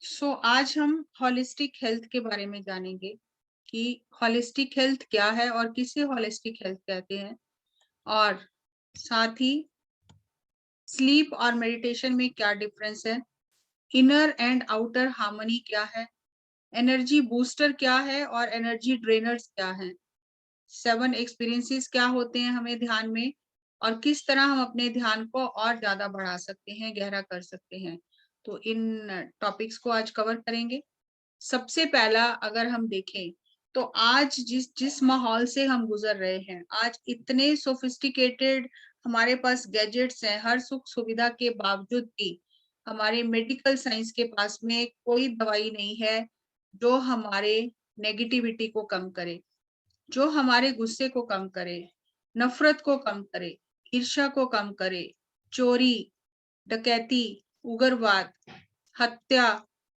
आज हम holistic health के बारे में जानेंगे कि होलिस्टिक हेल्थ क्या है और किसे होलिस्टिक हेल्थ कहते हैं और साथ ही स्लीप और मेडिटेशन में क्या डिफरेंस है, इनर एंड आउटर हार्मनी क्या है, एनर्जी बूस्टर क्या है और एनर्जी ड्रेनर्स क्या हैं, 7 एक्सपीरियंसेस क्या होते हैं हमें ध्यान में और किस तरह हम अपने ध्यान को और ज़्यादा बढ़ा सकते हैं, गहरा कर सकते हैं। तो इन टॉपिक्स को आज कवर करेंगे। सबसे पहला अगर हम देखें तो आज जिस जिस माहौल से हम गुजर रहे हैं, आज इतने सोफिस्टिकेटेड हमारे पास गैजेट्स हैं, हर सुख सुविधा के बावजूद भी हमारे मेडिकल साइंस के पास में कोई दवाई नहीं है जो हमारे नेगेटिविटी को कम करे, जो हमारे गुस्से को कम करे, नफरत को कम करे, ईर्ष्या को कम करे, चोरी, डकैती, उग्रवाद, हत्या,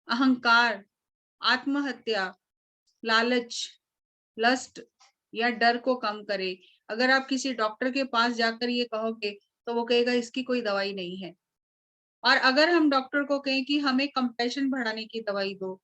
अहंकार, आत्महत्या, लालच, लस्ट या डर को कम करे। अगर आप किसी डॉक्टर के पास जाकर ये कहोगे, तो वो कहेगा इसकी कोई दवाई नहीं है। और अगर हम डॉक्टर को कहें कि हमें कंपैशन बढ़ाने की दवाई दो,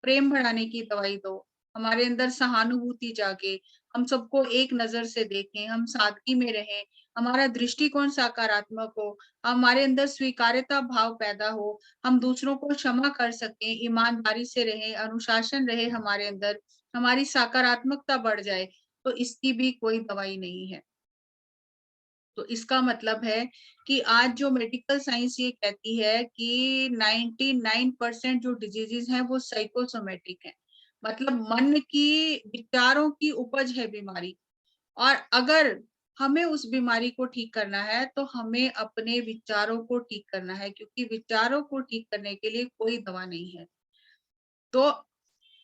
प्रेम बढ़ाने की दवाई दो, हमारे अंदर सहानुभूति जागे, हम सबको एक नज़र से देखें, हम सादगी में रहें, हमारा दृष्टिकोण सकारात्मक हो, हमारे अंदर स्वीकार्यता भाव पैदा हो, हम दूसरों को क्षमा कर सकें, ईमानदारी से रहें, अनुशासन रहे हमारे अंदर, हमारी सकारात्मकता बढ़ जाए, तो इसकी भी कोई दवाई नहीं है। तो इसका मतलब है कि आज जो मेडिकल साइंस ये कहती है कि 99% जो डिजीजेस हैं वो साइकोसोमेटिक हैं। मतलब मन की विचारों की उपज है बीमारी और अगर हमें उस बीमारी को ठीक करना है तो हमें अपने विचारों को ठीक करना है क्योंकि विचारों को ठीक करने के लिए कोई दवा नहीं है। तो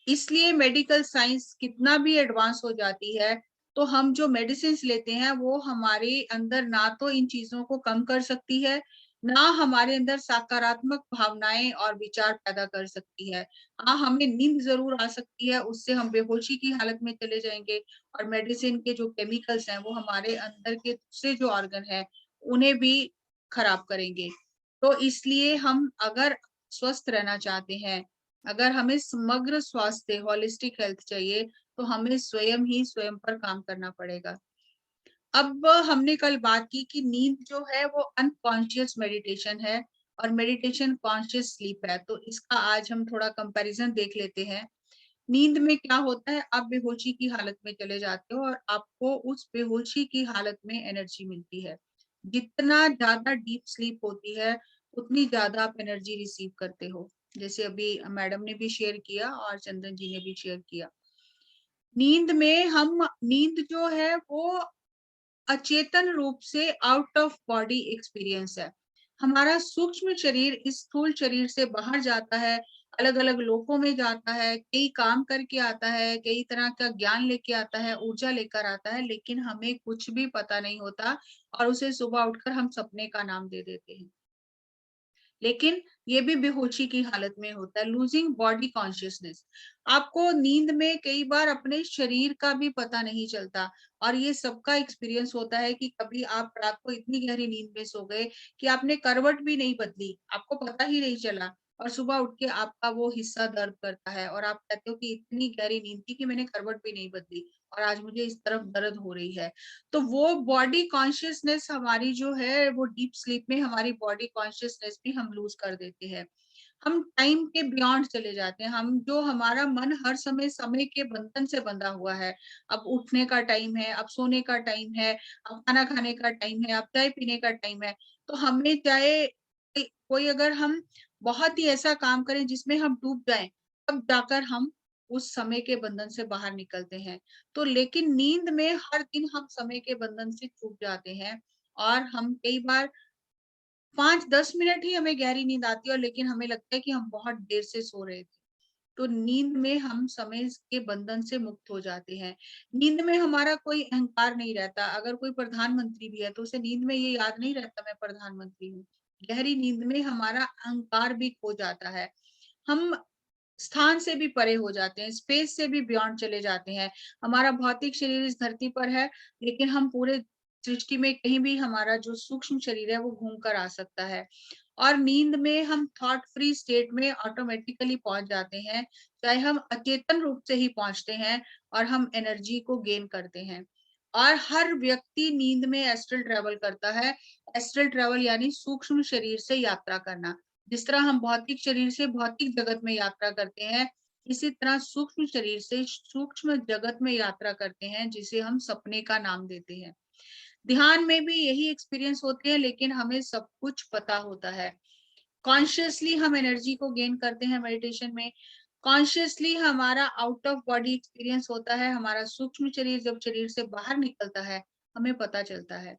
इसलिए मेडिकल साइंस कितना भी एडवांस हो जाती है, तो हम जो मेडिसिन्स लेते हैं वो हमारे अंदर ना तो इन चीज़ों को कम कर सकती है, ना हमारे अंदर सकारात्मक भावनाएँ और विचार पैदा कर सकती है। हाँ, हमें नींद ज़रूर आ सकती है, उससे हम बेहोशी की हालत में चले जाएँगे और मेडिसिन के जो केमिकल्स हैं वो हमारे अंदर के दूसरे जो ऑर्गन हैं, उन्हें भी खराब करेंगे। तो इसलिए हम अगर स्वस्थ रहना चाहते हैं, अगर हमें समग्र स्वास्थ्य होलिस्टिक हेल्थ चाहिए, तो हमें स्वयं ही स्वयं पर काम करना पड़ेगा। अब हमने कल बात की कि नींद जो है वो अनकॉन्शियस मेडिटेशन है और मेडिटेशन कॉन्शियस स्लीप है, तो इसका आज हम थोड़ा कंपैरिजन देख लेते हैं। नींद में क्या होता है, आप बेहोशी की हालत में चले जाते हो और आपको उस बेहोशी की हालत में एनर्जी मिलती है। जितना ज़्यादा डीप स्लीप होती है, उतनी ज़्यादा आप एनर्जी रिसीव करते हो। जैसे अभी मैडम ने भी शेयर किया और चंदन जी ने भी शेयर किया। नींद जो है वो अचेतन रूप से आउट ऑफ बॉडी एक्सपीरियंस है। हमारा सूक्ष्म शरीर इस स्थूल शरीर से बाहर जाता है, अलग-अलग लोकों में जाता है, कई काम करके आता है, कई तरह का ज्ञान लेके आता है, ऊर्जा लेकर आता है, लेकिन हमें कुछ भी पता नहीं होता और उसे सुबह उठकर हम सपने का नाम दे देते हैं। लेकिन ये भी बेहोशी की हालत में होता है, लूजिंग बॉडी कॉन्शियसनेस। आपको नींद में कई बार अपने शरीर का भी पता नहीं चलता और ये सबका एक्सपीरियंस होता है कि कभी आप रात को इतनी गहरी नींद में सो गए कि आपने करवट भी नहीं बदली, आपको पता ही नहीं चला और सुबह उठ के आपका वो हिस्सा दर्द करता है और आप कहते हो कि इतनी गहरी नींद थी कि मैंने करवट भी नहीं बदली और आज मुझे इस तरफ दर्द हो रही है। तो वो बॉडी कॉन्शियसनेस हमारी जो है वो डीप स्लीप में हमारी बॉडी कॉन्शियसनेस भी हम लूज़ कर देते हैं। हम टाइम के बियॉन्ड चले जाते हैं, हम जो हमारा मन हर समय समय के बंधन से बंधा हुआ है। अब उठने का टाइम है, अब सोने का टाइम है, अब खाना खाने का टाइम है, अब चाय पीने का टाइम है। तो हमें चाहे कोई अगर हम बहुत ही ऐसा काम करें जिसमें हम डूब जाएँ, तब जाकर हम उस समय के बंधन से बाहर निकलते हैं। तो लेकिन नींद में हर दिन हम समय के बंधन से छूट जाते हैं और हम कई बार 5-10 मिनट ही हमें गहरी नींद आती है और लेकिन हमें लगता है कि हम बहुत देर से सो रहे थे। तो नींद में हम समय के बंधन से मुक्त हो जाते हैं। नींद में हमारा कोई अहंकार नहीं रहता। अगर कोई प्रधानमंत्री भी है तो उसे नींद में ये याद नहीं रहता मैं प्रधानमंत्री हूँ। गहरी नींद में हमारा अहंकार भी खो जाता है। हम स्थान से भी परे हो जाते हैं, स्पेस से भी बियॉन्ड चले जाते हैं। हमारा भौतिक शरीर इस धरती पर है, लेकिन हम पूरे सृष्टि में कहीं भी हमारा जो सूक्ष्म शरीर है वो घूम कर आ सकता है। और नींद में हम थॉट फ्री स्टेट में ऑटोमेटिकली पहुंच जाते हैं, चाहे हम अचेतन रूप से ही पहुंचते हैं और हम एनर्जी को गेन करते हैं। और हर व्यक्ति नींद में एस्ट्रल ट्रैवल करता है। एस्ट्रल ट्रैवल यानी सूक्ष्म शरीर से यात्रा करना। जिस तरह हम भौतिक शरीर से भौतिक जगत में यात्रा करते हैं, इसी तरह सूक्ष्म शरीर से सूक्ष्म जगत में यात्रा करते हैं, जिसे हम सपने का नाम देते हैं। ध्यान में भी यही एक्सपीरियंस होते हैं, लेकिन हमें सब कुछ पता होता है। कॉन्शियसली हम एनर्जी को गेन करते हैं मेडिटेशन में। कॉन्शियसली हमारा आउट ऑफ बॉडी एक्सपीरियंस होता है। हमारा सूक्ष्म शरीर जब शरीर से बाहर निकलता है, हमें पता चलता है।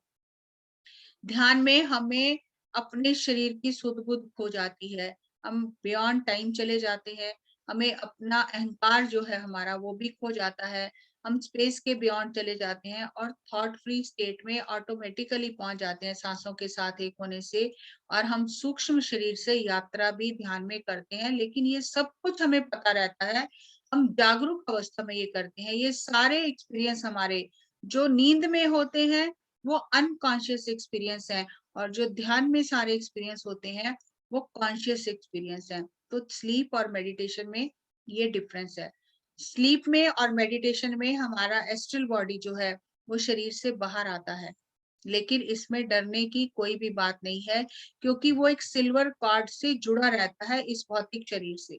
ध्यान में हमें अपने शरीर की सुध-बुध खो जाती है। हम बियॉन्ड टाइम चले जाते हैं। हमें अपना अहंकार जो है हमारा, वो भी खो जाता है। हम स्पेस के बियॉन्ड चले जाते हैं और थॉट फ्री स्टेट में ऑटोमेटिकली पहुंच जाते हैं सांसों के साथ एक होने से। और हम सूक्ष्म शरीर से यात्रा भी ध्यान में करते हैं, लेकिन ये सब कुछ हमें पता रहता है। हम जागरूक अवस्था में ये करते हैं। ये सारे एक्सपीरियंस हमारे जो नींद में होते हैं, वो अनकॉन्शियस एक्सपीरियंस है, और जो ध्यान में सारे एक्सपीरियंस होते हैं, वो कॉन्शियस एक्सपीरियंस है। तो स्लीप और मेडिटेशन में ये डिफरेंस है। स्लीप में और मेडिटेशन में हमारा एस्ट्रल बॉडी जो है, वो शरीर से बाहर आता है। लेकिन इसमें डरने की कोई भी बात नहीं है, क्योंकि वो एक सिल्वर कॉर्ड से जुड़ा रहता है इस भौतिक शरीर से।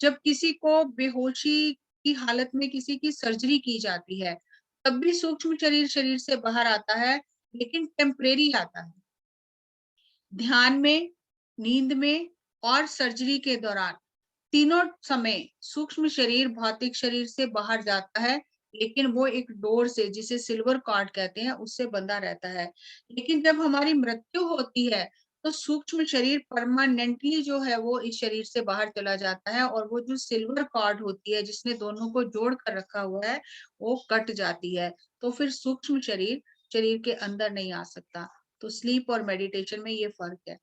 जब किसी को बेहोशी की हालत में किसी की सर्जरी की जाती है, तब भी सूक्ष्म शरीर शरीर से बाहर आता है, लेकिन टेम्परेरी आता है। ध्यान में, नींद में और सर्जरी के दौरान तीनों समय सूक्ष्म शरीर भौतिक शरीर से बाहर जाता है, लेकिन वो एक डोर से, जिसे सिल्वर कॉर्ड कहते हैं, उससे बंधा रहता है। लेकिन जब हमारी मृत्यु होती है, तो सूक्ष्म शरीर परमानेंटली जो है वो इस शरीर से बाहर चला जाता है, और वो जो सिल्वर कॉर्ड होती है जिसने दोनों को जोड़ कर रखा हुआ है, वो कट जाती है। तो फिर सूक्ष्म शरीर शरीर के अंदर नहीं आ सकता। तो स्लीप और मेडिटेशन में ये फर्क है।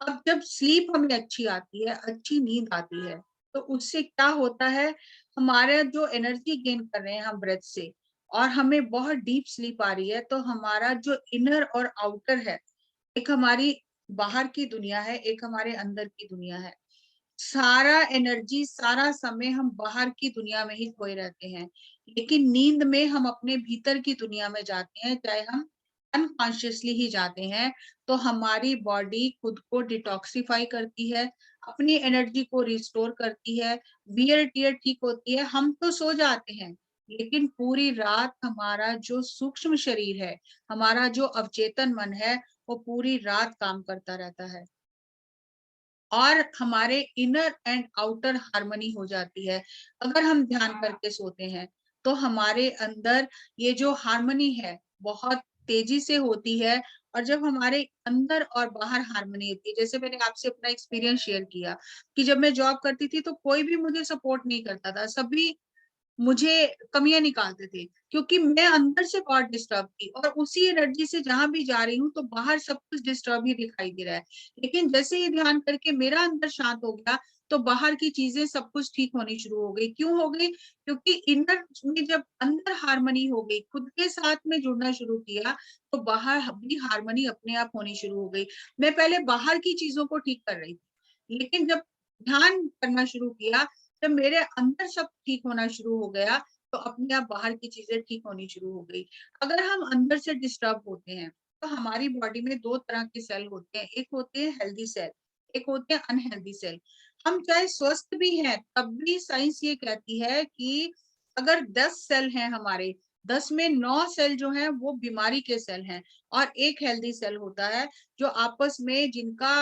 अब जब स्लीप हमें अच्छी आती है, अच्छी नींद आती है, तो उससे क्या होता है, हमारा जो एनर्जी गेन कर रहे हैं हम ब्रेथ से, और हमें बहुत डीप स्लीप आ रही है, तो हमारा जो इनर और आउटर है, एक हमारी बाहर की दुनिया है, एक हमारे अंदर की दुनिया है। सारा एनर्जी, सारा समय हम बाहर की दुनिया में ही खोए रहते हैं। लेकिन नींद में हम अपने भीतर की दुनिया में जाते हैं, चाहे हम अनकॉन्शियसली ही जाते हैं, तो हमारी बॉडी खुद को डिटॉक्सिफाई करती है, अपनी एनर्जी को रिस्टोर करती है, वियर टियर ठीक होती है। हम तो सो जाते हैं, लेकिन पूरी रात हमारा जो सूक्ष्म शरीर है, हमारा जो अवचेतन मन है, वो पूरी रात काम करता रहता है। और हमारे इनर एंड आउटर हार्मनी हो जाती है। अगर हम ध्यान करके सोते हैं, तो हमारे अंदर ये जो हार्मनी है, बहुत तेजी से होती है। और जब हमारे अंदर और बाहर हार्मनी होती है, जैसे मैंने आपसे अपना एक्सपीरियंस शेयर किया कि जब मैं जॉब करती थी, तो कोई भी मुझे सपोर्ट नहीं करता था। सभी मुझे कमियाँ निकालते थे, क्योंकि मैं अंदर से बहुत डिस्टर्ब थी, और उसी एनर्जी से जहाँ भी जा रही हूँ, तो बाहर सब कुछ डिस्टर्ब ही दिखाई दे रहा है। लेकिन जैसे ही ध्यान करके मेरा अंदर शांत हो गया, तो बाहर की चीज़ें सब कुछ ठीक होनी शुरू हो गई। क्यों हो गई? क्योंकि इनर में जब अंदर हार्मनी हो गई, खुद के साथ में जुड़ना शुरू किया, तो बाहर भी हार्मनी अपने आप होनी शुरू हो गई। मैं पहले बाहर की चीज़ों को ठीक कर रही थी, लेकिन जब ध्यान करना शुरू किया, जब मेरे अंदर सब ठीक होना शुरू हो गया, तो अपने आप बाहर की चीज़ें ठीक होनी शुरू हो गई। अगर हम अंदर से डिस्टर्ब होते हैं, तो हमारी बॉडी में 2 तरह के सेल होते हैं, एक होते हैं हेल्दी सेल, एक होते हैं अनहेल्दी सेल। हम चाहे स्वस्थ भी हैं, तब भी साइंस ये कहती है कि अगर 10 सेल हैं हमारे, 10 में 9 सेल जो हैं वो बीमारी के सेल हैं, और 1 हेल्दी सेल होता है, जो आपस में जिनका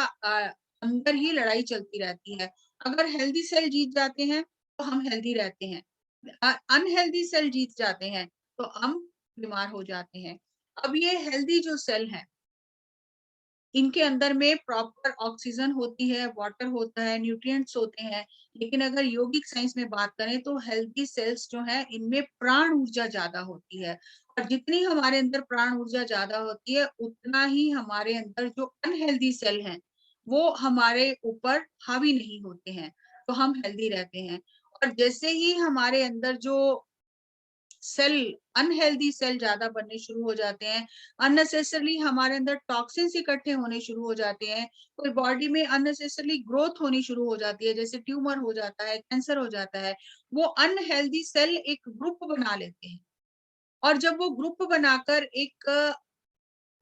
अंदर ही लड़ाई चलती रहती है। अगर हेल्दी सेल जीत जाते हैं, तो हम हेल्दी रहते हैं। अनहेल्दी सेल जीत जाते हैं, तो हम बीमार हो जाते हैं। अब ये हेल्दी जो सेल हैं, इनके अंदर में प्रॉपर ऑक्सीजन होती है, वाटर होता है, न्यूट्रिएंट्स होते हैं। लेकिन अगर यौगिक साइंस में बात करें, तो हेल्दी सेल्स जो हैं, इनमें प्राण ऊर्जा ज़्यादा होती है। और जितनी हमारे अंदर प्राण ऊर्जा ज़्यादा होती है, उतना ही हमारे अंदर जो अनहेल्दी सेल हैं, वो हमारे ऊपर हावी नहीं होते हैं, तो हम हेल्दी रहते हैं। और जैसे ही हमारे अंदर जो सेल, अनहेल्दी सेल ज्यादा बनने शुरू हो जाते हैं, अननेसेसरली हमारे अंदर टॉक्सिन्स इकट्ठे होने शुरू हो जाते हैं, कोई बॉडी में अननेसेसरली ग्रोथ होनी शुरू हो जाती है, जैसे ट्यूमर हो जाता है, कैंसर हो जाता है। वो अनहेल्दी सेल एक ग्रुप बना लेते हैं, और जब वो ग्रुप बनाकर एक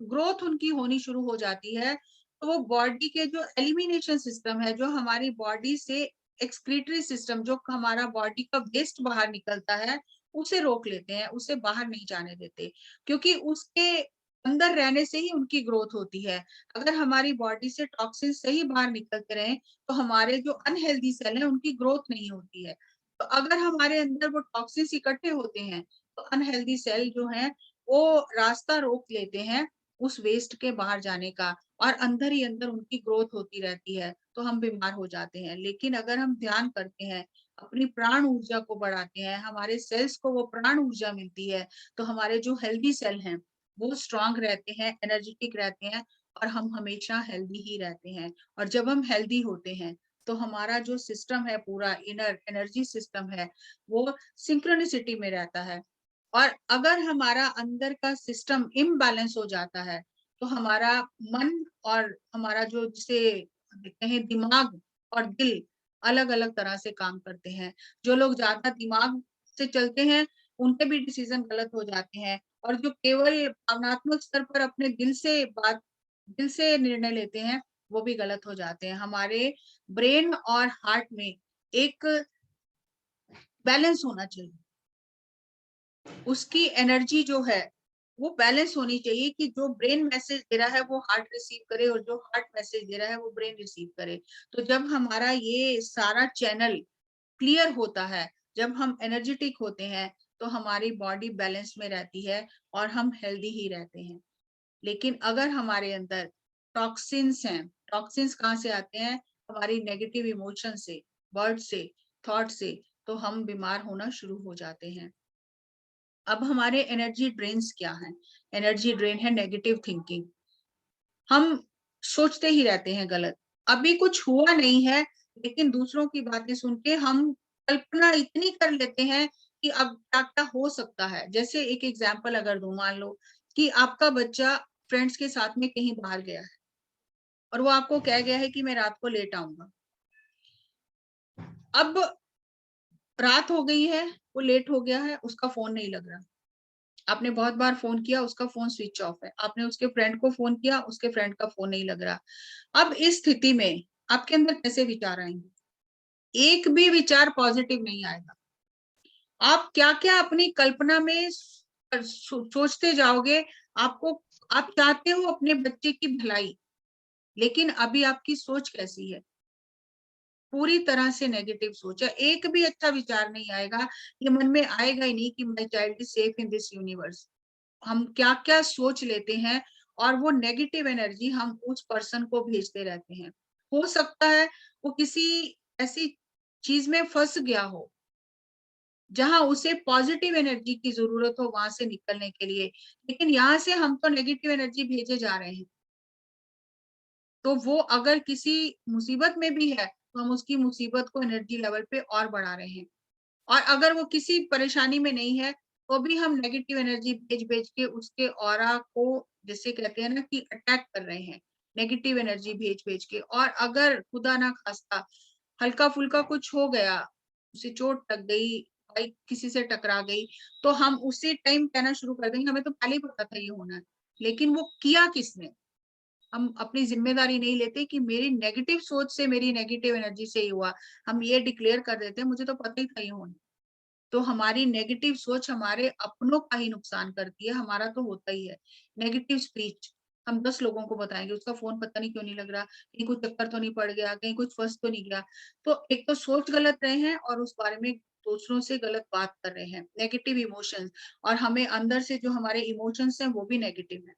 ग्रोथ उनकी होनी शुरू हो जाती है, तो वो बॉडी के जो एलिमिनेशन सिस्टम है, जो हमारी बॉडी से एक्सक्रीटरी सिस्टम, जो हमारा बॉडी का वेस्ट बाहर निकलता है, उसे रोक लेते हैं, उसे बाहर नहीं जाने देते, क्योंकि उसके अंदर रहने से ही उनकी ग्रोथ होती है। अगर हमारी बॉडी से टॉक्सिन सही बाहर निकलते रहे, तो हमारे जो अनहेल्दी सेल हैं, उनकी ग्रोथ नहीं होती है। तो अगर हमारे अंदर वो टॉक्सिन्स इकट्ठे होते हैं, तो अनहेल्दी सेल जो हैं, वो रास्ता रोक लेते हैं उस वेस्ट के बाहर जाने का, और अंदर ही अंदर उनकी ग्रोथ होती रहती है, तो हम बीमार हो जाते हैं। लेकिन अगर हम ध्यान करते हैं, अपनी प्राण ऊर्जा को बढ़ाते हैं, हमारे सेल्स को वो प्राण ऊर्जा मिलती है, तो हमारे जो हेल्दी सेल हैं, वो स्ट्रांग रहते हैं, एनर्जेटिक रहते हैं, और हम हमेशा हेल्दी ही रहते हैं। और जब हम हेल्दी होते हैं, तो हमारा जो सिस्टम है, पूरा इनर एनर्जी सिस्टम है, वो सिंक्रोनिसिटी में रहता है। और अगर हमारा अंदर का सिस्टम इम्बैलेंस हो जाता है, तो हमारा मन और हमारा जो जिसे कहते हैं दिमाग और दिल अलग-अलग तरह से काम करते हैं। जो लोग ज़्यादा दिमाग से चलते हैं, उनके भी डिसीज़न गलत हो जाते हैं, और जो केवल भावनात्मक स्तर पर अपने दिल से निर्णय लेते हैं, वो भी गलत हो जाते हैं। हमारे ब्रेन और हार्ट में एक बैलेंस होना चाहिए। उसकी एनर्जी जो है, वो बैलेंस होनी चाहिए, कि जो ब्रेन मैसेज दे रहा है वो हार्ट रिसीव करे, और जो हार्ट मैसेज दे रहा है वो ब्रेन रिसीव करे। तो जब हमारा ये सारा चैनल क्लियर होता है, जब हम एनर्जेटिक होते हैं, तो हमारी बॉडी बैलेंस में रहती है, और हम हेल्दी ही रहते हैं। लेकिन अगर हमारे अंदर टॉक्सिन्स हैं, टॉक्सिन्स कहाँ से आते हैं? हमारी नेगेटिव इमोशन से, वर्ड से, थॉट से, तो हम बीमार होना शुरू हो जाते हैं। अब हमारे एनर्जी ड्रेन्स क्या हैं? एनर्जी ड्रेन है नेगेटिव थिंकिंग। हम सोचते ही रहते हैं गलत। अभी कुछ हुआ नहीं है, लेकिन दूसरों की बातें सुन के हम कल्पना इतनी कर लेते हैं कि अब क्या-क्या हो सकता है। जैसे एक एग्ज़ाम्पल अगर दूँ, मान लो कि आपका बच्चा फ्रेंड्स के साथ में कहीं बाहर गया है, और वो आपको कह गया है कि मैं रात को लेट आऊँगा। अब रात हो गई है, वो लेट हो गया है, उसका फ़ोन नहीं लग रहा। आपने बहुत बार फ़ोन किया, उसका फ़ोन स्विच ऑफ है। आपने उसके फ्रेंड को फ़ोन किया, उसके फ्रेंड का फ़ोन नहीं लग रहा। अब इस स्थिति में आपके अंदर कैसे विचार आएँगे? एक भी विचार पॉज़िटिव नहीं आएगा। आप क्या-क्या अपनी कल्पना में सोचते जाओगे, आपको आप चाहते हो अपने बच्चे की भलाई, लेकिन अभी आपकी सोच कैसी है? पूरी तरह से नेगेटिव सोच है। एक भी अच्छा विचार नहीं आएगा, ये मन में आएगा ही नहीं कि my child is safe in this universe. हम क्या-क्या सोच लेते हैं, और वो नेगेटिव एनर्जी हम उस पर्सन को भेजते रहते हैं। हो सकता है वो किसी ऐसी चीज़ में फँस गया हो, जहाँ उसे पॉजिटिव एनर्जी की ज़रूरत हो वहाँ से निकलने के लिए, लेकिन यहाँ से हम तो नेगेटिव एनर्जी भेजे जा रहे हैं। तो वो अगर किसी मुसीबत में भी है, तो हम उसकी मुसीबत को एनर्जी लेवल पे और बढ़ा रहे हैं। और अगर वो किसी परेशानी में नहीं है, तो भी हम नेगेटिव एनर्जी भेज-भेज के उसके ऑरा को, जिसे कहते हैं ना कि अटैक कर रहे हैं, नेगेटिव एनर्जी भेज-भेज के। और अगर खुदा ना खास्ता हल्का-फुल्का कुछ हो गया, उसे चोट लग गई, बाइक किसी से टकरा गई, तो हम उसी टाइम कहना शुरू कर देंगे, हमें तो पहले ही पता था ये होना है। लेकिन वो किया किसने? हम अपनी ज़िम्मेदारी नहीं लेते कि मेरी नेगेटिव सोच से, मेरी नेगेटिव एनर्जी से ही हुआ। हम ये डिक्लेयर कर देते हैं, मुझे तो पता ही था ये होना। तो हमारी नेगेटिव सोच हमारे अपनों का ही नुकसान करती है, हमारा तो होता ही है। नेगेटिव स्पीच, हम 10 लोगों को बताएँगे, उसका फ़ोन पता नहीं क्यों नहीं लग रहा, कहीं कुछ चक्कर तो नहीं पड़ गया, कहीं कुछ फँस तो नहीं गया। तो एक तो सोच गलत रहे हैं, और उस बारे में दूसरों से गलत बात कर रहे हैं। नेगेटिव इमोशंस, और हमें अंदर से जो हमारे इमोशंस हैं, वो भी नेगेटिव हैं।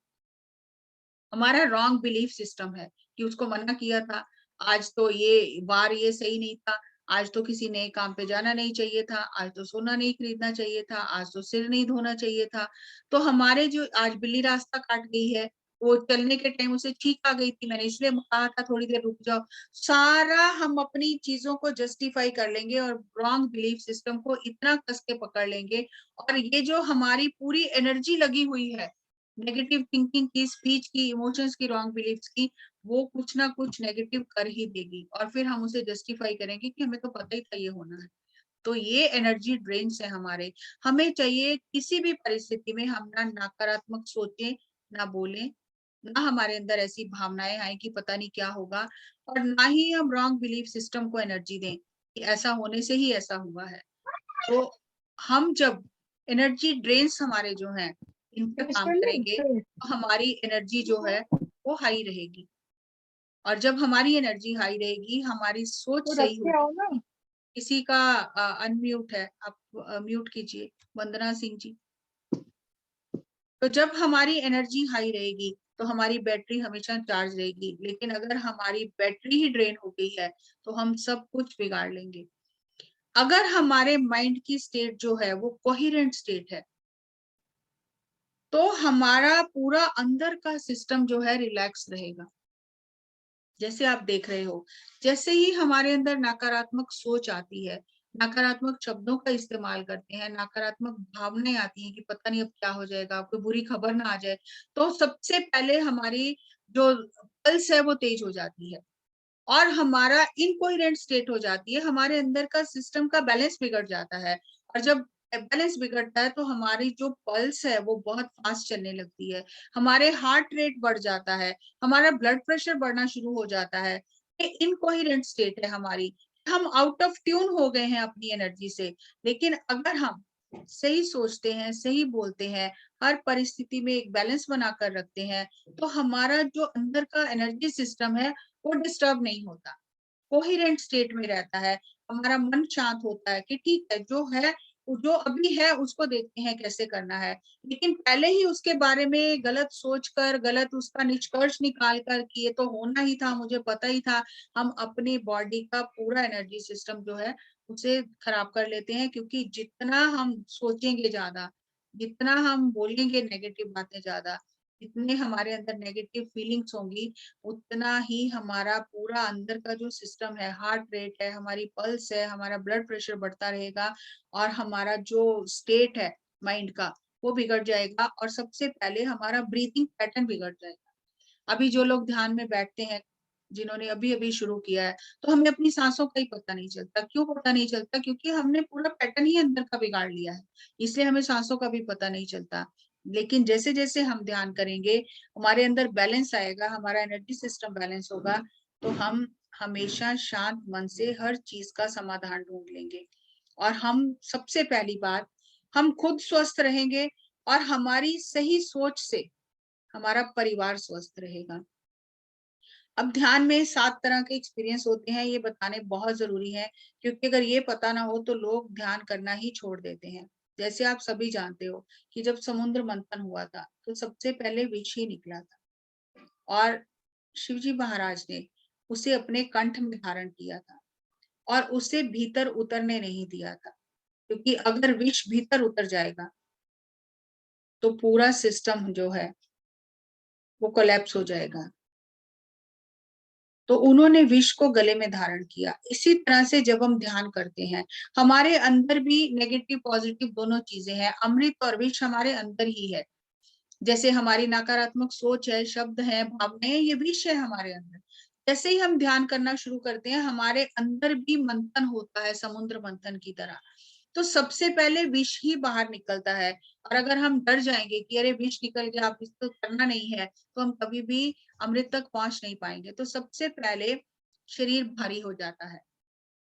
हमारा रॉन्ग बिलीफ सिस्टम है कि उसको मना किया था, आज तो ये वार ये सही नहीं था, आज तो किसी नए काम पे जाना नहीं चाहिए था, आज तो सोना नहीं खरीदना चाहिए था, आज तो सिर नहीं धोना चाहिए था। तो हमारे जो आज बिल्ली रास्ता काट गई है, वो चलने के टाइम उसे छींक आ गई थी, मैंने इसलिए कहा था थोड़ी देर रुक जाओ। सारा हम अपनी चीजों को जस्टिफाई कर लेंगे और रॉन्ग बिलीफ सिस्टम को इतना कस के पकड़ लेंगे, और ये जो हमारी पूरी एनर्जी लगी हुई है नेगेटिव थिंकिंग की, स्पीच की, इमोशंस की, रॉन्ग बिलीफ्स की, वो कुछ ना कुछ नेगेटिव कर ही देगी, और फिर हम उसे जस्टिफाई करेंगे कि हमें तो पता ही था ये होना है। तो ये एनर्जी ड्रेन्स है हमारे। हमें चाहिए किसी भी परिस्थिति में हम ना नकारात्मक सोचें, ना बोलें, ना हमारे अंदर ऐसी भावनाएं आए कि पता नहीं क्या होगा, और ना ही हम रॉन्ग बिलीफ सिस्टम को एनर्जी दें कि ऐसा होने से ही ऐसा हुआ है। तो हम जब एनर्जी ड्रेन्स हमारे जो हैं इन पे काम करेंगे तो हमारी एनर्जी जो है वो हाई रहेगी, और जब हमारी एनर्जी हाई रहेगी, हमारी सोच सही होगी। किसी का अनम्यूट है, आप म्यूट कीजिए, वंदना सिंह जी। तो जब हमारी एनर्जी हाई रहेगी तो हमारी बैटरी हमेशा चार्ज रहेगी, लेकिन अगर हमारी बैटरी ही ड्रेन हो गई है तो हम सब कुछ बिगाड़ लेंगे। अगर हमारे माइंड की स्टेट जो है वो कोहेरेंट स्टेट है, तो हमारा पूरा अंदर का सिस्टम जो है रिलैक्स रहेगा। जैसे आप देख रहे हो, जैसे ही हमारे अंदर नकारात्मक सोच आती है, नकारात्मक शब्दों का इस्तेमाल करते हैं, नकारात्मक भावनाएं आती हैं कि पता नहीं अब क्या हो जाएगा, कोई बुरी खबर ना आ जाए, तो सबसे पहले हमारी जो पल्स है वो तेज हो जाती है और हमारा इनकोहेरेंट स्टेट हो जाती है, हमारे अंदर का सिस्टम का बैलेंस बिगड़ जाता है। और जब बैलेंस बिगड़ता है तो हमारी जो पल्स है वो बहुत फास्ट चलने लगती है, हमारे हार्ट रेट बढ़ जाता है, हमारा ब्लड प्रेशर बढ़ना शुरू हो जाता है। ये इनकोहेरेंट स्टेट है हमारी, हम आउट ऑफ ट्यून हो गए हैं अपनी एनर्जी से। लेकिन अगर हम सही सोचते हैं, सही बोलते हैं, हर परिस्थिति में एक बैलेंस बनाकर रखते हैं, तो हमारा जो अंदर का एनर्जी सिस्टम है वो डिस्टर्ब नहीं होता, कोहेरेंट स्टेट में रहता है, हमारा मन शांत होता है कि ठीक है जो है, जो अभी है उसको देखते हैं कैसे करना है। लेकिन पहले ही उसके बारे में गलत सोचकर, गलत उसका निष्कर्ष निकाल कर कि ये तो होना ही था, मुझे पता ही था, हम अपनी बॉडी का पूरा एनर्जी सिस्टम जो है उसे खराब कर लेते हैं। क्योंकि जितना हम सोचेंगे ज्यादा, जितना हम बोलेंगे नेगेटिव बातें ज्यादा, जितने हमारे अंदर नेगेटिव फीलिंग्स होंगी, उतना ही हमारा पूरा अंदर का जो सिस्टम है, हार्ट रेट है, हमारी पल्स है, हमारा ब्लड प्रेशर बढ़ता रहेगा, और हमारा जो स्टेट है माइंड का वो बिगड़ जाएगा, और सबसे पहले हमारा ब्रीथिंग पैटर्न बिगड़ जाएगा। अभी जो लोग ध्यान में बैठते हैं, जिन्होंने अभी अभी शुरू किया है, तो हमें अपनी सांसों का ही पता नहीं चलता। क्यों पता नहीं चलता? क्योंकि हमने पूरा पैटर्न ही अंदर का बिगाड़ लिया है, इसलिए हमें सांसों का भी पता नहीं चलता। लेकिन जैसे जैसे हम ध्यान करेंगे, हमारे अंदर बैलेंस आएगा, हमारा एनर्जी सिस्टम बैलेंस होगा, तो हम हमेशा शांत मन से हर चीज का समाधान ढूंढ लेंगे। और हम सबसे पहली बात, हम खुद स्वस्थ रहेंगे, और हमारी सही सोच से हमारा परिवार स्वस्थ रहेगा। अब ध्यान में 7 तरह के एक्सपीरियंस होते हैं, ये बताने बहुत जरूरी है, क्योंकि अगर ये पता ना हो तो लोग ध्यान करना ही छोड़ देते हैं। जैसे आप सभी जानते हो कि जब समुद्र मंथन हुआ था तो सबसे पहले विष ही निकला था, और शिवजी महाराज ने उसे अपने कंठ में धारण किया था और उसे भीतर उतरने नहीं दिया था, क्योंकि अगर विष भीतर उतर जाएगा तो पूरा सिस्टम जो है वो कोलैप्स हो जाएगा। तो उन्होंने विष को गले में धारण किया। इसी तरह से जब हम ध्यान करते हैं, हमारे अंदर भी नेगेटिव पॉजिटिव दोनों चीजें हैं, अमृत और विष हमारे अंदर ही है। जैसे हमारी नकारात्मक सोच है, शब्द है, भावनाएं, ये विष है हमारे अंदर। जैसे ही हम ध्यान करना शुरू करते हैं, हमारे अंदर भी मंथन होता है, समुद्र मंथन की तरह। तो सबसे पहले विष ही बाहर निकलता है, और अगर हम डर जाएंगे कि अरे विष निकल गया, अब इसको करना नहीं है, तो हम कभी भी अमृत तक पहुंच नहीं पाएंगे। तो सबसे पहले शरीर भारी हो जाता है,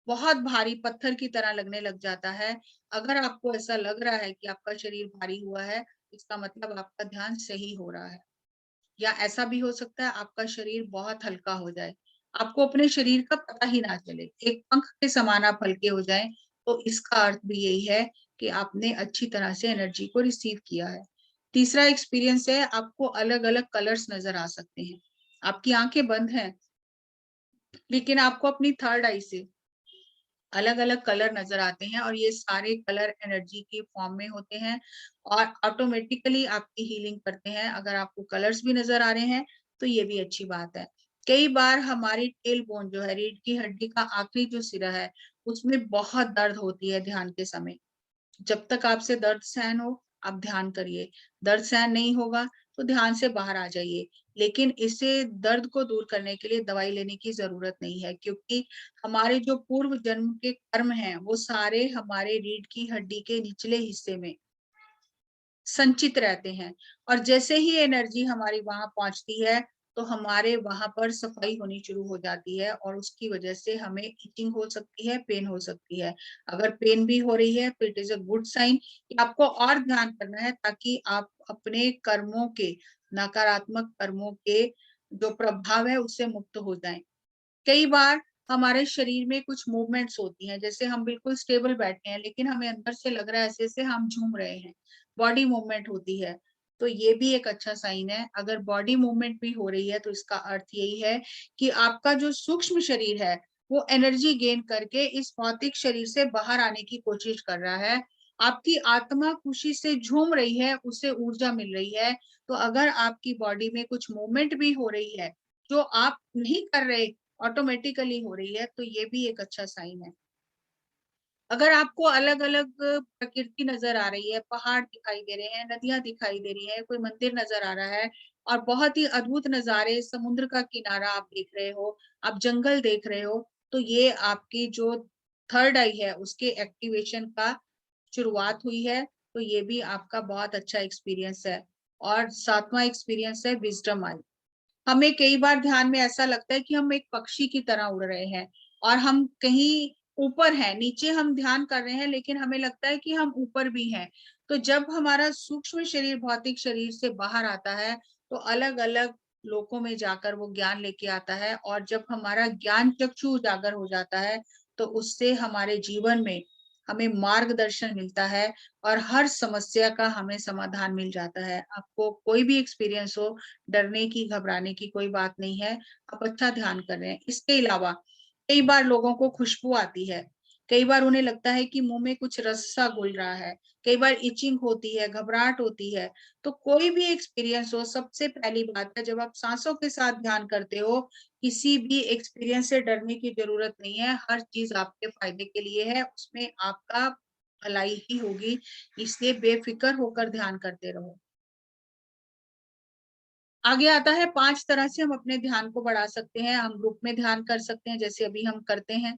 बहुत भारी पत्थर की तरह लगने लग जाता है। अगर आपको ऐसा लग रहा है कि आपका शरीर भारी हुआ है, इसका मतलब आपका ध्यान सही हो रहा है। या ऐसा भी हो सकता है आपका शरीर बहुत हल्का हो जाए, आपको अपने शरीर का पता ही ना चले, एक पंख के समान आप हल्के हो जाएं, तो इसका अर्थ भी यही है कि आपने अच्छी तरह से एनर्जी को रिसीव किया है। तीसरा एक्सपीरियंस है, आपको अलग अलग कलर्स नजर आ सकते हैं। आपकी आंखें बंद हैं, लेकिन आपको अपनी थर्ड आई से अलग अलग कलर नजर आते हैं और ये सारे कलर एनर्जी की फॉर्म में होते हैं और ऑटोमेटिकली आपकी हीलिंग करते हैं। अगर आपको कलर्स भी नजर आ रहे हैं तो ये भी अच्छी बात है। कई बार हमारी टेल बोन जो है, रीढ़ की हड्डी का आखिरी जो सिरा है, उसमें बहुत दर्द होती है ध्यान के समय। जब तक आपसे दर्द सहन हो, आप ध्यान करिए। दर्द सहन नहीं होगा तो ध्यान से बाहर आ जाइए। लेकिन इसे दर्द को दूर करने के लिए दवाई लेने की ज़रूरत नहीं है, क्योंकि हमारे जो पूर्व जन्म के कर्म हैं, वो सारे हमारे रीढ़ की हड्डी के निचले हिस्से में संचित रहते हैं और जैसे ही एनर्जी हमारी वहां पहुंचती है तो हमारे वहां पर सफाई होनी शुरू हो जाती है और उसकी वजह से हमें इचिंग हो सकती है, पेन हो सकती है। अगर पेन भी हो रही है तो it is a good sign कि आपको और ध्यान करना है, ताकि आप अपने कर्मों के, नकारात्मक कर्मों के जो प्रभाव है उससे मुक्त हो जाएं। कई बार हमारे शरीर में कुछ मूवमेंट्स होती हैं, जैसे हम बिल्कुल स्टेबल बैठे हैं लेकिन हमें अंदर से लग रहा है ऐसे जैसे हम झूम रहे हैं, बॉडी मूवमेंट होती है। तो ये भी एक अच्छा साइन है। अगर बॉडी मूवमेंट भी हो रही है तो इसका अर्थ यही है कि आपका जो सूक्ष्म शरीर है वो एनर्जी गेन करके इस भौतिक शरीर से बाहर आने की कोशिश कर रहा है। आपकी आत्मा खुशी से झूम रही है, उसे ऊर्जा मिल रही है। तो अगर आपकी बॉडी में कुछ मूवमेंट भी हो रही है जो आप नहीं कर रहे, ऑटोमेटिकली हो रही है, तो ये भी एक अच्छा साइन है। अगर आपको अलग-अलग प्रकृति नज़र आ रही है, पहाड़ दिखाई दे रहे हैं, नदियाँ दिखाई दे रही हैं, कोई मंदिर नज़र आ रहा है और बहुत ही अद्भुत नज़ारे, समुद्र का किनारा आप देख रहे हो, आप जंगल देख रहे हो, तो ये आपकी जो थर्ड आई है, उसके एक्टिवेशन का शुरुआत हुई है, तो ये भी आपका बहुत अच्छा एक्सपीरियंस है। और 7वाँ एक्सपीरियंस है विज़डम आई। हमें कई बार ध्यान में ऐसा लगता है कि हम एक पक्षी की तरह उड़ रहे हैं और हम कहीं ऊपर हैं, नीचे हम ध्यान कर रहे हैं लेकिन हमें लगता है कि हम ऊपर भी हैं। तो जब हमारा सूक्ष्म शरीर भौतिक शरीर से बाहर आता है, तो अलग-अलग लोकों में जाकर वो ज्ञान लेके आता है और जब हमारा ज्ञान चक्षु उजागर हो जाता है, तो उससे हमारे जीवन में हमें मार्गदर्शन मिलता है और हर समस्या का हमें समाधान मिल जाता है। आपको कोई भी एक्सपीरियंस हो, डरने की, घबराने की कोई बात नहीं है, आप अच्छा ध्यान कर रहे हैं। इसके अलावा कई बार लोगों को खुशबू आती है, कई बार उन्हें लगता है कि मुँह में कुछ रस सा घुल रहा है, कई बार इचिंग होती है, घबराहट होती है। तो कोई भी एक्सपीरियंस हो, सबसे पहली बात है जब आप साँसों के साथ ध्यान करते हो, किसी भी एक्सपीरियंस से डरने की ज़रूरत नहीं है, हर चीज़ आपके फ़ायदे के लिए है, उसमें आपका भलाई ही होगी, इसलिए बेफ़िक्र होकर ध्यान करते रहो। आगे आता है 5 तरह से हम अपने ध्यान को बढ़ा सकते हैं। हम ग्रुप में ध्यान कर सकते हैं, जैसे अभी हम करते हैं,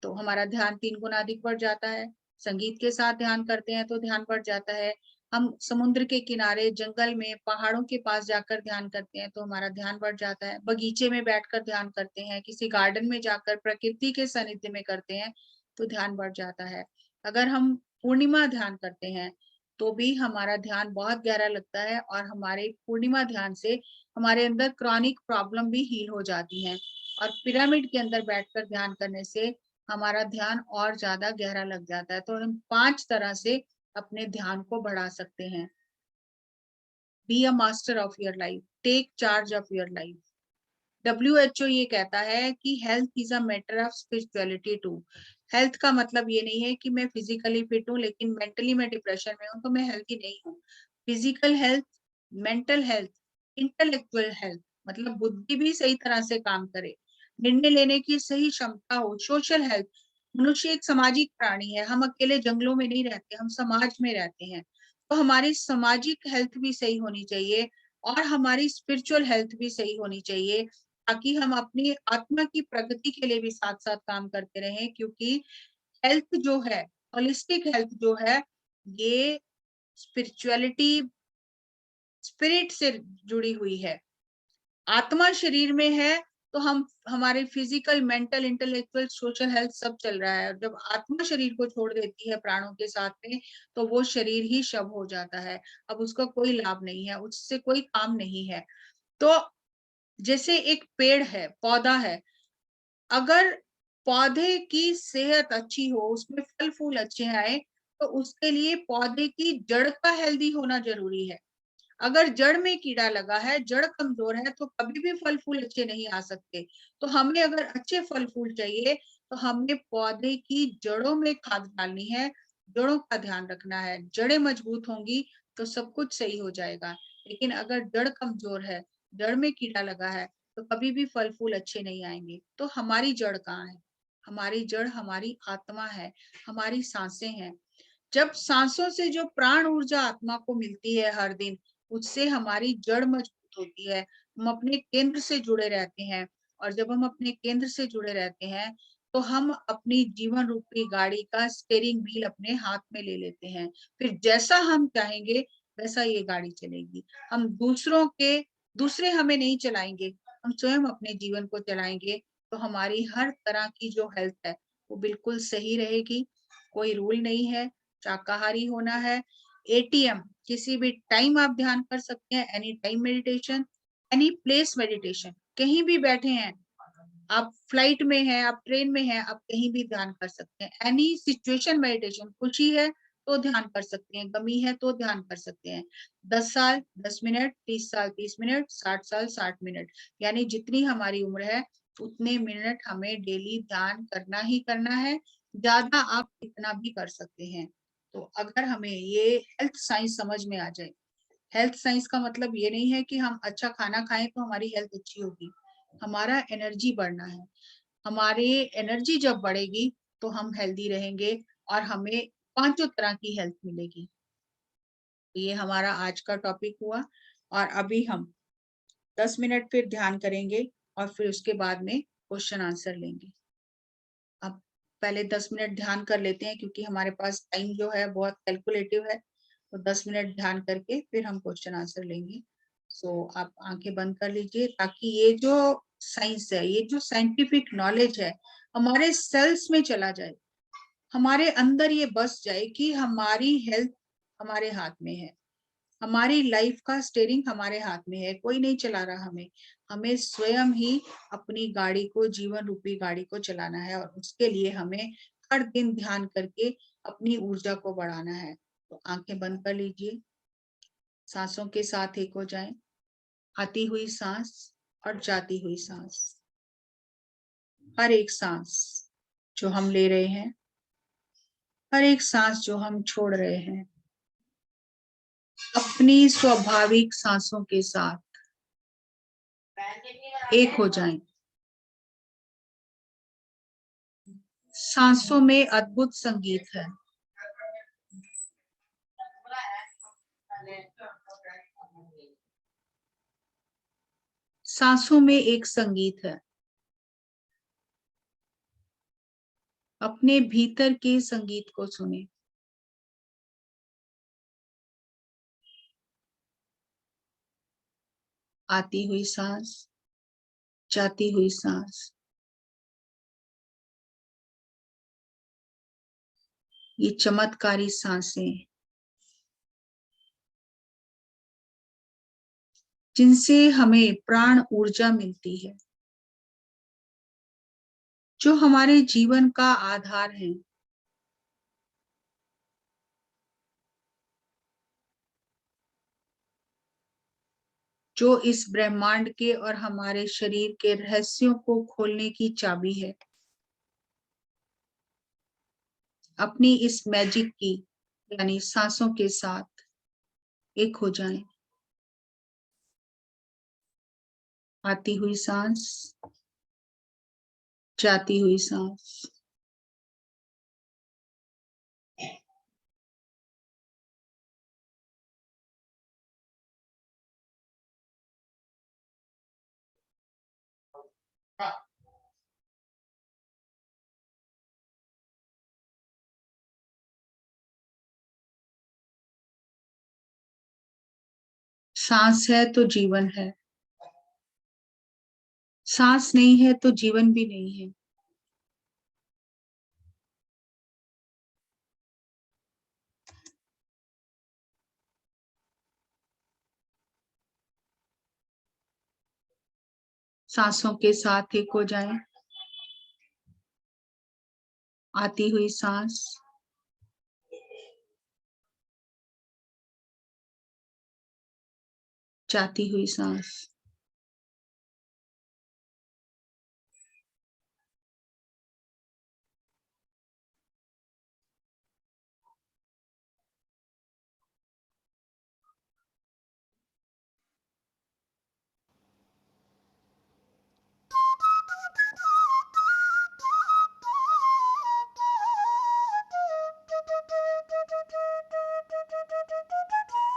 तो हमारा ध्यान 3 गुना अधिक बढ़ जाता है। संगीत के साथ ध्यान करते हैं तो ध्यान बढ़ जाता है। हम समुद्र के किनारे, जंगल में, पहाड़ों के पास जाकर ध्यान करते हैं तो हमारा ध्यान बढ़ जाता है। बगीचे में बैठकर ध्यान करते हैं, किसी गार्डन में जाकर प्रकृति के सानिध्य में करते हैं, तो ध्यान बढ़ जाता है। अगर हम पूर्णिमा ध्यान करते हैं, तो भी हमारा ध्यान बहुत गहरा लगता है और हमारे पूर्णिमा ध्यान से हमारे अंदर क्रॉनिक प्रॉब्लम भी हील हो जाती हैं और पिरामिड के अंदर बैठकर ध्यान करने से हमारा ध्यान और ज़्यादा गहरा लग जाता है। तो हम 5 तरह से अपने ध्यान को बढ़ा सकते हैं। Be a master of your life, take charge of your life. WHO ये कहता है कि health is a matter of spirituality too. Health का मतलब ये नहीं है कि मैं फिजिकली फिट हूँ लेकिन मेंटली मैं डिप्रेशन में हूँ तो मैं हेल्थी नहीं हूँ। Physical health, mental health, intellectual health, मतलब बुद्धि भी सही तरह से काम करे, निर्णय लेने की सही क्षमता हो, सोशल हेल्थ। मनुष्य एक सामाजिक प्राणी है, हम अकेले जंगलों में नहीं रहते, हम समाज में रहते हैं। तो हमारी सामाजिक हेल्थ भी सही होनी चाहिए और हमारी स्पिरिचुअल हेल्थ भी सही होनी चाहिए, ताकि हम अपनी आत्मा की प्रगति के लिए भी साथ-साथ काम करते रहें, क्योंकि हेल्थ जो है, होलिस्टिक हेल्थ जो है, ये स्पिरिचुअलिटी, स्पिरिट से जुड़ी हुई है। आत्मा शरीर में है, तो हम हमारे physical, mental, intellectual, social health सब चल रहा है और जब आत्मा शरीर को छोड़ देती है प्राणों के साथ में, तो वो शरीर ही शव हो जाता है। अब उसका कोई लाभ नहीं है, उससे कोई काम नहीं है। तो जैसे एक पेड़ है, पौधा है, अगर पौधे की सेहत अच्छी हो, उसमें फल-फूल अच्छे आएँ, तो उसके लिए पौधे की जड़ का हेल्दी होना ज़रूरी है। अगर जड़ में कीड़ा लगा है, जड़ कमजोर है, तो कभी भी फल फूल अच्छे नहीं आ सकते। तो हमें अगर अच्छे फल फूल चाहिए तो हमें पौधे की जड़ों में खाद डालनी है, जड़ों का ध्यान रखना है। जड़ें मजबूत होंगी तो सब कुछ सही हो जाएगा। लेकिन अगर जड़ कमजोर है, जड़ में कीड़ा लगा है, तो कभी भी फल फूल अच्छे नहीं आएंगे। तो हमारी जड़ कहाँ है? हमारी जड़ हमारी आत्मा है, हमारी सांसें हैं। जब सांसों से जो प्राण ऊर्जा आत्मा को मिलती है हर दिन, उससे हमारी जड़ मजबूत होती है। हम अपने केंद्र से जुड़े रहते हैं, और जब हम अपने केंद्र से जुड़े रहते हैं तो हम अपनी जीवन रूपी गाड़ी का स्टीयरिंग व्हील अपने हाथ में ले लेते हैं। फिर जैसा हम चाहेंगे वैसा ये गाड़ी चलेगी। हम दूसरे हमें नहीं चलाएंगे, हम स्वयं अपने जीवन को चलाएंगे। तो हमारी हर तरह की जो हेल्थ है वो बिल्कुल सही रहेगी। कोई रूल नहीं है शाकाहारी होना है। एटीएम किसी भी टाइम आप ध्यान कर सकते हैं, any time meditation, any place meditation. कहीं भी बैठे हैं आप, फ्लाइट में हैं, आप ट्रेन में हैं, आप कहीं भी ध्यान कर सकते हैं। एनी सिचुएशन मेडिटेशन, खुशी है तो ध्यान कर सकते हैं, गमी है तो ध्यान कर सकते हैं। 10 साल 10 मिनट, 30 साल 30 मिनट, 60 साल 60 मिनट, यानी जितनी हमारी उम्र है उतने मिनट हमें डेली ध्यान करना ही करना है। ज्यादा आप कितना भी कर सकते हैं। तो अगर हमें ये हेल्थ साइंस समझ में आ जाए, हेल्थ साइंस का मतलब ये नहीं है कि हम अच्छा खाना खाएं तो हमारी हेल्थ अच्छी होगी। हमारा एनर्जी बढ़ना है। हमारी एनर्जी जब बढ़ेगी तो हम हेल्दी रहेंगे और हमें पांचों तरह की हेल्थ मिलेगी। ये हमारा आज का टॉपिक हुआ, और अभी हम 10 मिनट फिर ध्यान करेंगे और फिर उसके बाद में क्वेश्चन आंसर लेंगे। अब पहले 10 मिनट ध्यान कर लेते हैं, क्योंकि हमारे पास टाइम जो है बहुत कैलकुलेटिव है। तो 10 मिनट ध्यान करके फिर हम क्वेश्चन आंसर लेंगे। सो आप आंखें बंद कर लीजिए, ताकि ये जो साइंस है, ये जो साइंटिफिक नॉलेज है, हमारे सेल्स में चला जाए, हमारे अंदर ये बस जाए कि हमारी हेल्थ हमारे हाथ में है। हमारी लाइफ का स्टीयरिंग हमारे हाथ में है, कोई नहीं चला रहा हमें। हमें स्वयं ही अपनी गाड़ी को, जीवन रूपी गाड़ी को चलाना है, और उसके लिए हमें हर दिन ध्यान करके अपनी ऊर्जा को बढ़ाना है। तो आंखें बंद कर लीजिए, सांसों के साथ एक हो जाएं। आती हुई सांस और जाती हुई सांस, हर एक सांस जो हम ले रहे हैं, हर एक सांस जो हम छोड़ रहे हैं, अपनी स्वाभाविक सांसों के साथ एक हो जाएं। सांसों में अद्भुत संगीत है। सांसों में एक संगीत है। अपने भीतर के संगीत को सुने। आती हुई सांस, जाती हुई सांस, ये चमत्कारी सांसें जिनसे हमें प्राण ऊर्जा मिलती है, जो हमारे जीवन का आधार है। जो इस ब्रह्मांड के और हमारे शरीर के रहस्यों को खोलने की चाबी है। अपनी इस मैजिक की, यानी सांसों के साथ एक हो जाएं। आती हुई सांस, जाती हुई सांस, सांस है तो जीवन है, सांस नहीं है तो जीवन भी नहीं है। सांसों के साथ एक हो जाएं। आती हुई सांस, जाती हुई सांस।